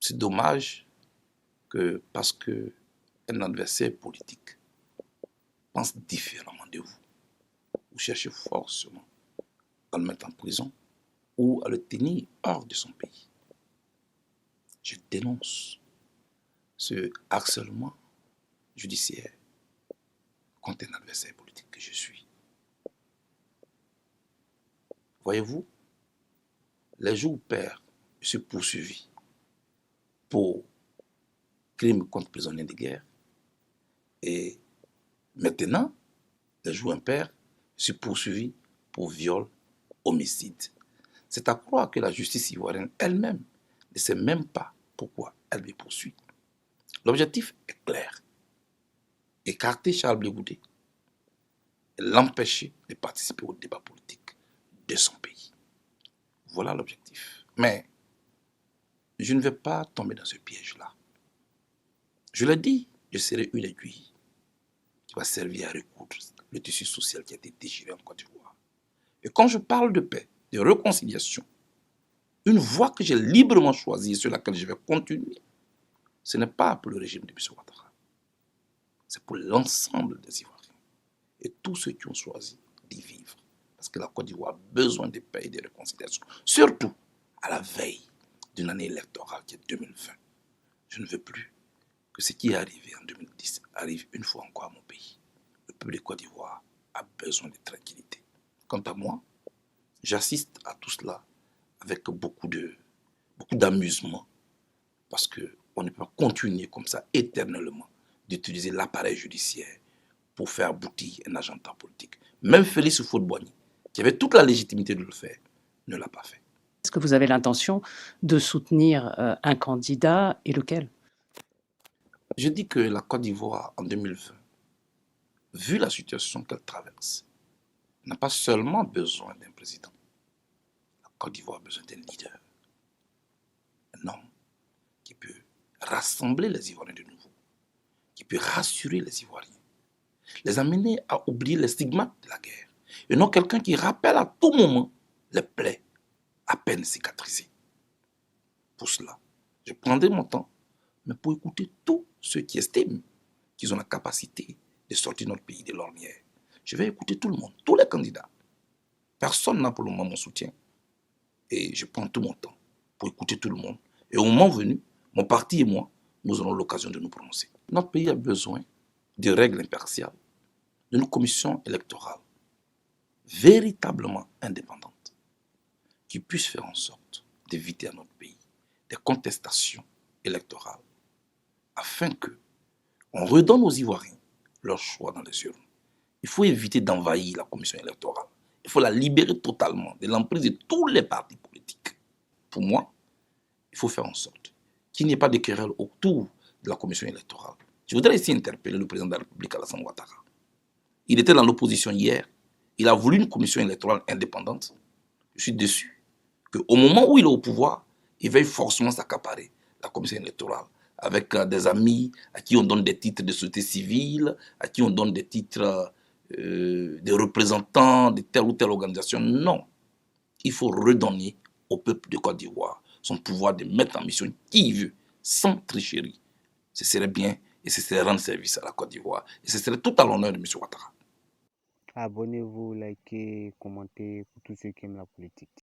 C'est dommage que parce qu'un adversaire politique pense différemment de vous, vous cherchez forcément à le mettre en prison ou à le tenir hors de son pays. Je dénonce ce harcèlement judiciaire contre un adversaire politique que je suis. Voyez-vous, les jours où père je suis poursuivi pour crime contre prisonniers de guerre et maintenant, les jours impair, je suis poursuivi pour viol, homicide. C'est à croire que la justice ivoirienne elle-même ne sait même pas pourquoi elle me poursuit. L'objectif est clair. Écarter Charles Blé Goudé et l'empêcher de participer au débat politique de son pays. Voilà l'objectif. Mais je ne vais pas tomber dans ce piège-là. Je l'ai dit, je serai une aiguille qui va servir à recoudre le tissu social qui a été déchiré en Côte d'Ivoire. Et quand je parle de paix, de réconciliation, une voie que j'ai librement choisie et sur laquelle je vais continuer, ce n'est pas pour le régime de M. Ouattara. C'est pour l'ensemble des Ivoiriens et tous ceux qui ont choisi d'y vivre. Parce que la Côte d'Ivoire a besoin de paix et de réconciliation, surtout à la veille d'une année électorale qui est 2020. Je ne veux plus que ce qui est arrivé en 2010 arrive une fois encore à mon pays. Le peuple de Côte d'Ivoire a besoin de tranquillité. Quant à moi, j'assiste à tout cela avec beaucoup d'amusement parce qu'on ne peut pas continuer comme ça éternellement d'utiliser l'appareil judiciaire pour faire aboutir un agenda politique. Même Félix Houphouët-Boigny, qui avait toute la légitimité de le faire, ne l'a pas fait. Est-ce que vous avez l'intention de soutenir un candidat et lequel? Je dis que la Côte d'Ivoire en 2020, vu la situation qu'elle traverse, n'a pas seulement besoin d'un président. La Côte d'Ivoire a besoin d'un leader. Un homme qui peut rassembler les Ivoiriens de nouveau, qui peut rassurer les Ivoiriens, les amener à oublier les stigmates de la guerre, et non quelqu'un qui rappelle à tout moment les plaies à peine cicatrisées. Pour cela, je prendrai mon temps, mais pour écouter tous ceux qui estiment qu'ils ont la capacité de sortir notre pays de l'ornière. Je vais écouter tout le monde, tous les candidats. Personne n'a pour le moment mon soutien. Et je prends tout mon temps pour écouter tout le monde. Et au moment venu, mon parti et moi, nous aurons l'occasion de nous prononcer. Notre pays a besoin de règles impartiales, d'une commission électorale véritablement indépendante qui puisse faire en sorte d'éviter à notre pays des contestations électorales afin que on redonne aux Ivoiriens leur choix dans les urnes. Il faut éviter d'envahir la commission électorale. Il faut la libérer totalement de l'emprise de tous les partis politiques. Pour moi, il faut faire en sorte qu'il n'y ait pas de querelle autour de la commission électorale. Je voudrais ici interpeller le président de la République, Alassane Ouattara. Il était dans l'opposition hier. Il a voulu une commission électorale indépendante. Je suis déçu qu'au moment où il est au pouvoir, il veuille forcément s'accaparer la commission électorale avec des amis à qui on donne des titres de société civile, à qui on donne des titres de représentants de telle ou telle organisation. Non. Il faut redonner au peuple de Côte d'Ivoire son pouvoir de mettre en mission qui veut, sans tricherie. Ce serait bien et ce serait rendre service à la Côte d'Ivoire. Et ce serait tout à l'honneur de M. Ouattara. Abonnez-vous, likez, commentez pour tous ceux qui aiment la politique.